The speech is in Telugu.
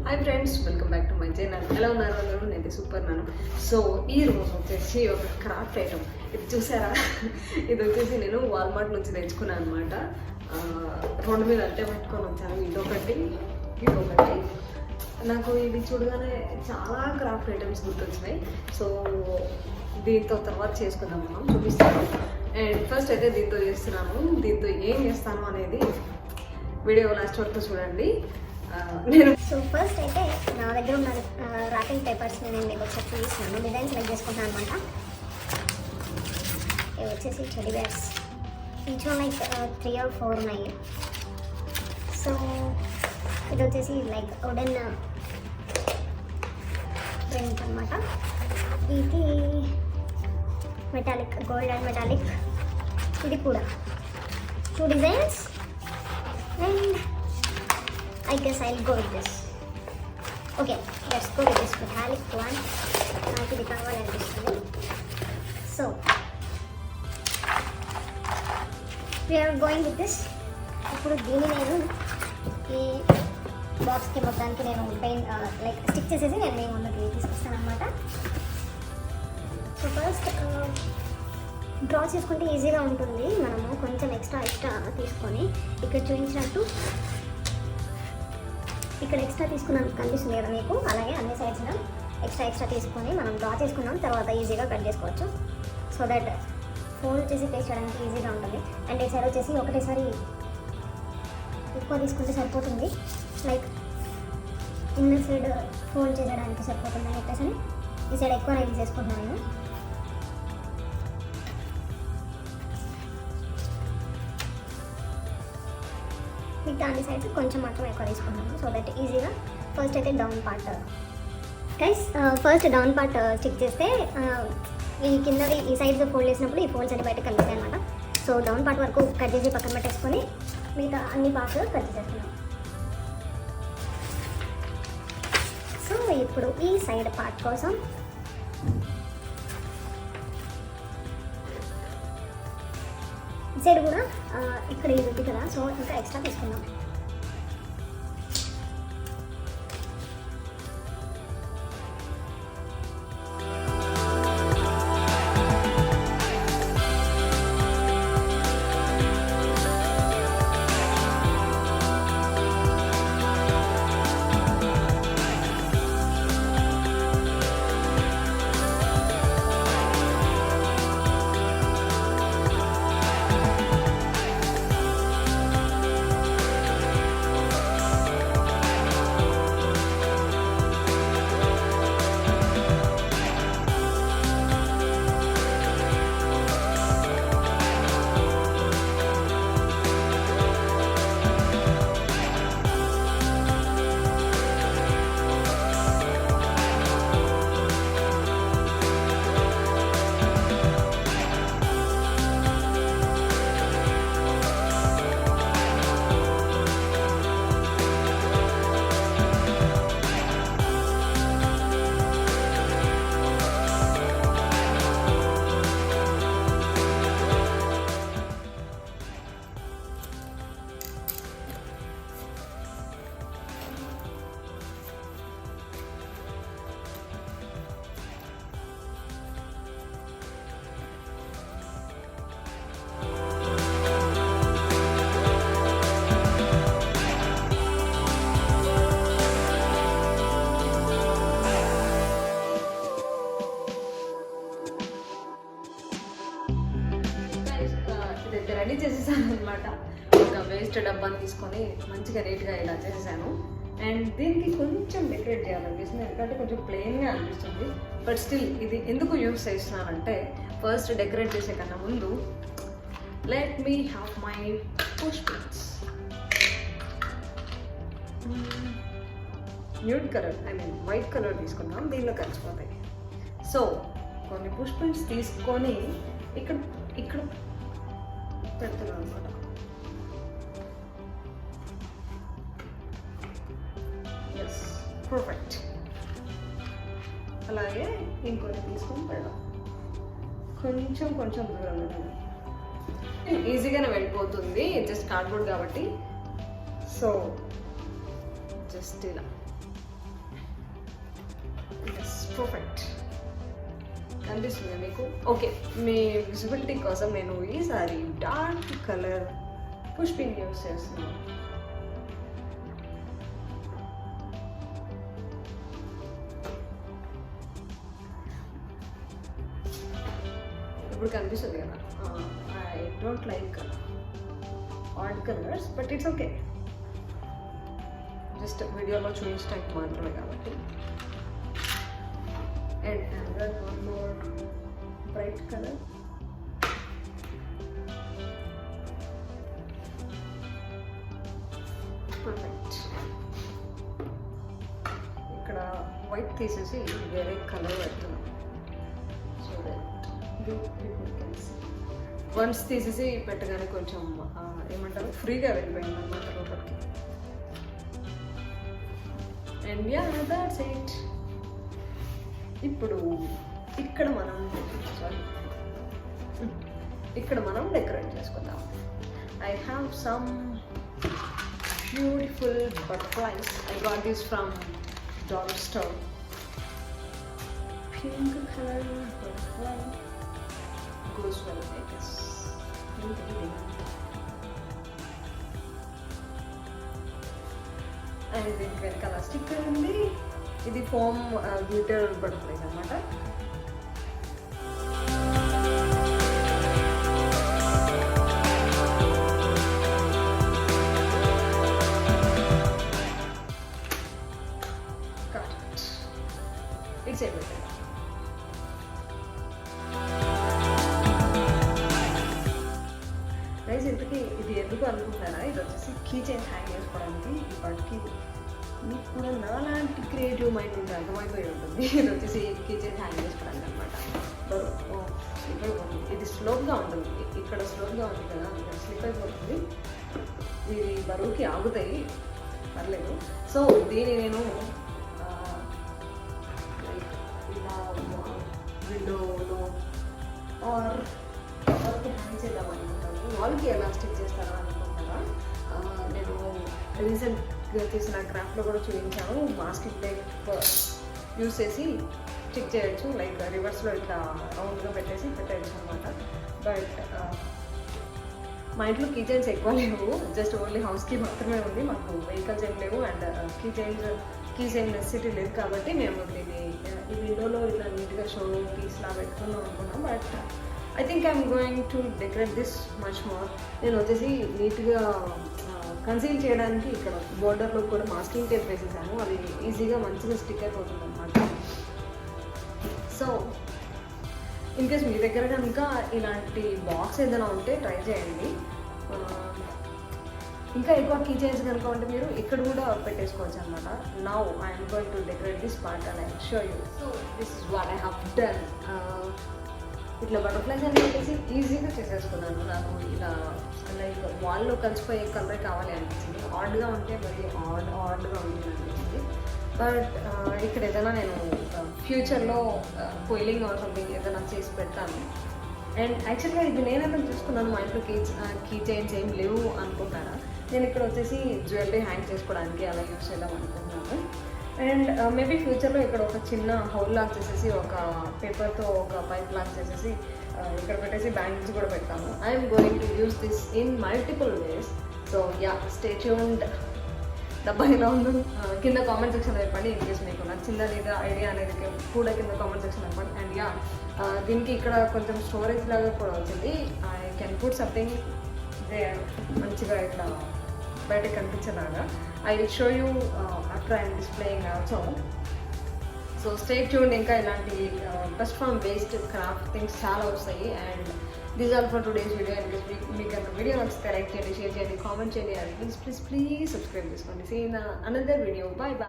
Hi friends, welcome back to my channel. ఎలా ఉన్నారు అందరూ? నేనైతే సూపర్ ఉన్నాను. సో ఈ రోజు వచ్చేసి ఒక క్రాఫ్ట్ ఐటమ్ ఇది చూసారా? ఇది వచ్చేసి నేను వాల్మార్ట్ నుంచి తెచ్చుకున్నాను అనమాట. రోడ్డు మీద అంటే పట్టుకొని వచ్చాను. ఇదొకటి నాకు ఇది చూడగానే చాలా క్రాఫ్ట్ ఐటమ్స్ గుర్తొచ్చినాయి. సో దీంతో తర్వాత చేసుకుందాం, మనం చూపిస్తాను. అండ్ ఫస్ట్ అయితే దీంతో చేస్తున్నాను. దీంతో ఏం చేస్తాను అనేది వీడియో లాస్ట్ వరకు చూడండి. సో ఫస్ట్ అయితే నా దగ్గర ఉన్న ర్యాపింగ్ పేపర్స్ నేను మీకు ఒకసారి చూపిస్తున్నాను. డిజైన్ సెలెక్ట్ చేసుకుంటాను అనమాట. ఇవి వచ్చేసి టెడీ బేర్స్, ఇంట్లో లైక్ 3 or 4 ఉన్నాయి. సో ఇది వచ్చేసి లైక్ వుడెన్ ప్రింట్ అనమాట. ఇది మెటాలిక్, గోల్డ్ అండ్ మెటాలిక్. ఇది కూడా 2 designs. And I guess I'll go with this. Okay, let's go with this metallic one. నాకు ఇది కావాలనిపిస్తుంది. So we are going with this. ఇప్పుడు దీన్ని నేను ఈ బాక్స్కి మొత్తానికి నేను పెయింట్ లైక్ స్టిక్ చేసేసి నేను మీ ముందుకి తీసుకొస్తాను అనమాట. సో ఫస్ట్ డ్రా చేసుకుంటే ఈజీగా ఉంటుంది. మనము కొంచెం ఎక్స్ట్రా తీసుకొని ఇక్కడ చూపించినట్టు ఇక్కడ ఎక్స్ట్రా తీసుకున్నాను కనిపిస్తుంది కదా మీకు, అలాగే అన్ని సైడ్స్ ఎక్స్ట్రా తీసుకొని మనం డ్రా చేసుకున్నాం, తర్వాత ఈజీగా కట్ చేసుకోవచ్చు. సో దట్ ఫోల్డ్ చేసి పేస్ట్ చేయడానికి ఈజీగా ఉంటుంది. అండ్ ఈ సైడ్ వచ్చేసి ఒకటేసారి ఎక్కువ తీసుకుంటే సరిపోతుంది, లైక్ ఇన్నర్ సైడ్ ఫోల్డ్ చేయడానికి సరిపోతుంది అని చెప్పేసి ఈ సైడ్ ఎక్కువ యూజ్ చేసుకుంటున్నాను నేను. మిగతా అన్ని సైడ్స్ కొంచెం మాత్రం ఎక్కువ తీసుకున్నాను, సో దట్ ఈజీగా. ఫస్ట్ అయితే down part guys, first down part check చేస్తే ఈ కిందవి ఈ సైడ్స్ ఫోల్డ్ చేసినప్పుడు ఈ ఫోల్డ్స్ అన్ని బయటకు కనిపిస్తాయి అనమాట. సో డౌన్ పార్ట్ వరకు కట్ చేసి పక్కన పెట్టేసుకొని మిగతా అన్ని పార్ట్స్ కట్ చేసేస్తున్నాం. సో ఇప్పుడు ఈ సైడ్ పార్ట్ కోసం సైడ్ కూడా ఇక్కడ ఇది ఉంది కదా, సో ఇంకా ఎక్స్ట్రా తీసుకుందాం. రెడీ చేసేసాను అనమాట. ఒక వేస్ట్ డబ్బాని తీసుకొని మంచిగా నీట్గా ఇలా చేసేసాను. అండ్ దీనికి కొంచెం డెకరేట్ చేయాలనిపిస్తుంది, ఎందుకంటే కొంచెం ప్లెయిన్గా అనిపిస్తుంది. బట్ స్టిల్ ఇది ఎందుకు యూస్ చేస్తున్నానంటే, ఫస్ట్ డెకరేట్ చేసే కన్నా ముందు let me have my push pins. Nude colour, I mean white colour తీసుకున్నాం, దీనిలో కలిసిపోతాయి. సో కొన్ని పుష్ పిన్స్ తీసుకొని ఇక్కడ పెడుతున్నాను అనమాట. Yes, perfect. అలాగే ఇంకొన్ని తీసుకొని పెడదాం. కొంచెం దూరం ఈజీగానే వెళ్ళిపోతుంది, జస్ట్ కార్డ్బోర్డ్ కాబట్టి. సో జస్ట్ ఇలా పర్ఫెక్ట్ కనిపిస్తుంది మీకు. ఓకే, మీ విజిబిలిటీ కోసం నేను ఈసారి dark colour push pin use చేస్తున్నాను. ఇప్పుడు కనిపిస్తుంది కదా. I don't like odd colours but it's okay, just వీడియోలో చూపించడానికి మాత్రమే కాబట్టి. And another one more bright colour. Perfect. ఇక్కడ వైట్ తీసేసి వేరే కలర్ పెడుతున్నాం. సో వన్స్ తీసేసి పెట్టగానే కొంచెం ఏమంటారు ఫ్రీగా వెళ్ళిపోయింది అన్నమాట లోపలికి. And yeah, that's it. ఇప్పుడు ఇక్కడ మనం డెకరేట్ చేసుకుందాం. I have some beautiful butterflies. I got this from dollar store. Pink color butterfly goes well, I guess. And దీనికి వెనకాల స్టిక్కర్ ఉంది. ఇది ఫోమ్ గ్లిటర్ బటర్ఫ్లైస్ అన్నమాట. It's everything. రైస్ ఇంతకీ ఇది ఎందుకు అనుకుంటారా? ఇది వచ్చేసి కీ చైన్ హ్యాంగ్ చేసుకోవడానికి. ఈ వాటికి మీకు కూడా నాలాంటి క్రియేటివ్ మైండ్ ఉంటే అర్థమైపోయి ఉంటుంది. ఇది వచ్చేసి కీ చైన్ హ్యాంగ్ చేసుకోవడానికి అనమాట. ఇది స్లోప్గా ఉంటుంది, ఇక్కడ స్లోప్గా ఉంది కదా, ఇక్కడ స్లిప్ అయిపోతుంది. ఇది బరువుకి ఆగుతాయి, పర్లేదు. సో దీన్ని నేను ఇలా విండోలో ఆర్ వాళ్ళకి హ్యాంగ్ చేద్దాం అనుకుంటాను. వాళ్ళకి ఎలా స్టిక్ చేస్తారా అనుకుంటారా? నేను రీసెంట్గా చేసిన క్రాఫ్ట్లో కూడా చూపించాను. మాస్కింగ్ టేప్ యూస్ చేసి స్టిక్ చేయొచ్చు, లైక్ రివర్స్లో ఇట్లా రౌండ్గా పెట్టేయచ్చు అనమాట. బట్ మా ఇంట్లో కీ చైన్స్ ఎక్కువ లేవు, జస్ట్ ఓన్లీ హౌస్కి మాత్రమే ఉంది. మాకు వెహికల్స్ ఏం లేవు అండ్ కీ చైన్ నెసెసిటీ లేదు. కాబట్టి మేము దీన్ని ఈ విండోలో ఇట్లా నీట్గా షో పీస్లా పెట్టుకుందాం అనుకున్నాం. But I think I'm going to decorate this much more. నేను వచ్చేసి నీట్గా కన్సీల్ చేయడానికి ఇక్కడ బోర్డర్లో కూడా మాస్కింగ్ టేప్ వేసేసాను. అది ఈజీగా మంచిగా స్టిక్ అయిపోతుంది అనమాట. సో ఇన్ కేస్ మీ దగ్గర కనుక ఇలాంటి బాక్స్ ఏదైనా ఉంటే ట్రై చేయండి. ఇంకా ఎక్కువ కీ చైన్స్ కనుక ఉంటే మీరు ఇక్కడ కూడా పెట్టేసుకోవచ్చు అనమాట. Now I'm going to decorate this part and I show you. So this is what I have done. ఇట్లా బటర్ఫ్లైస్ అని చెప్పేసి ఈజీగా చేసేసుకున్నాను. నాకు ఇలా లైక్ వాల్లో కలిసిపోయే కలర్ కావాలి అనిపించింది. ఆడ్గా ఉంటే మరి ఆడ్గా ఉంటుంది అనిపించింది. బట్ ఇక్కడ ఏదైనా నేను ఫ్యూచర్లో కోయిలింగ్ ఆర్ సంథింగ్ ఏదైనా చేసి పెడతాను. అండ్ యాక్చువల్గా ఇది నేనేదో చూసుకున్నాను, మా ఇంట్లో కీ చైన్స్ ఏం లేవు అనుకుంటారా. నేను ఇక్కడ వచ్చేసి జ్యువెలరీ హ్యాంగ్ చేసుకోవడానికి అలా యూస్ చేద్దాం అనుకుంటున్నాను. అండ్ మేబీ ఫ్యూచర్లో ఇక్కడ ఒక చిన్న హోల్ లాక్ చేసేసి ఒక పేపర్తో ఒక పైప్ లాక్ చేసేసి ఇక్కడ పెట్టేసి బ్యాంగిల్స్ కూడా పెడతాను. I'm going to use this in multiple ways. So yeah, stay tuned. డబ్బా ఎలా ఉందో కింద కామెంట్ సెక్షన్లో చెప్పండి. ఇన్ కేస్ మీకు నచ్చిందా లేదా ఐడియా అనేది కూడా కింద కామెంట్ సెక్షన్ చెప్పండి. అండ్ యా, దీనికి ఇక్కడ కొంచెం స్టోరేజ్ లాగా కూడా వచ్చింది. ఐ కెన్ పుట్ సంథింగ్ మంచిగా ఇట్లా బయటకు కనిపించేలాగా. I will show you after I'm displaying also. So stay tuned. ఇంకా ఇలాంటి best from waste craft things చాలా వస్తాయి. And this all for today's video. మీకు కనుక వీడియో నచ్చితే లైక్ చేయండి, షేర్ చేయండి, కామెంట్ చేయండి. అండ్ ప్లీజ్ సబ్స్క్రైబ్ చేసుకోండి. See in another video. Bye by.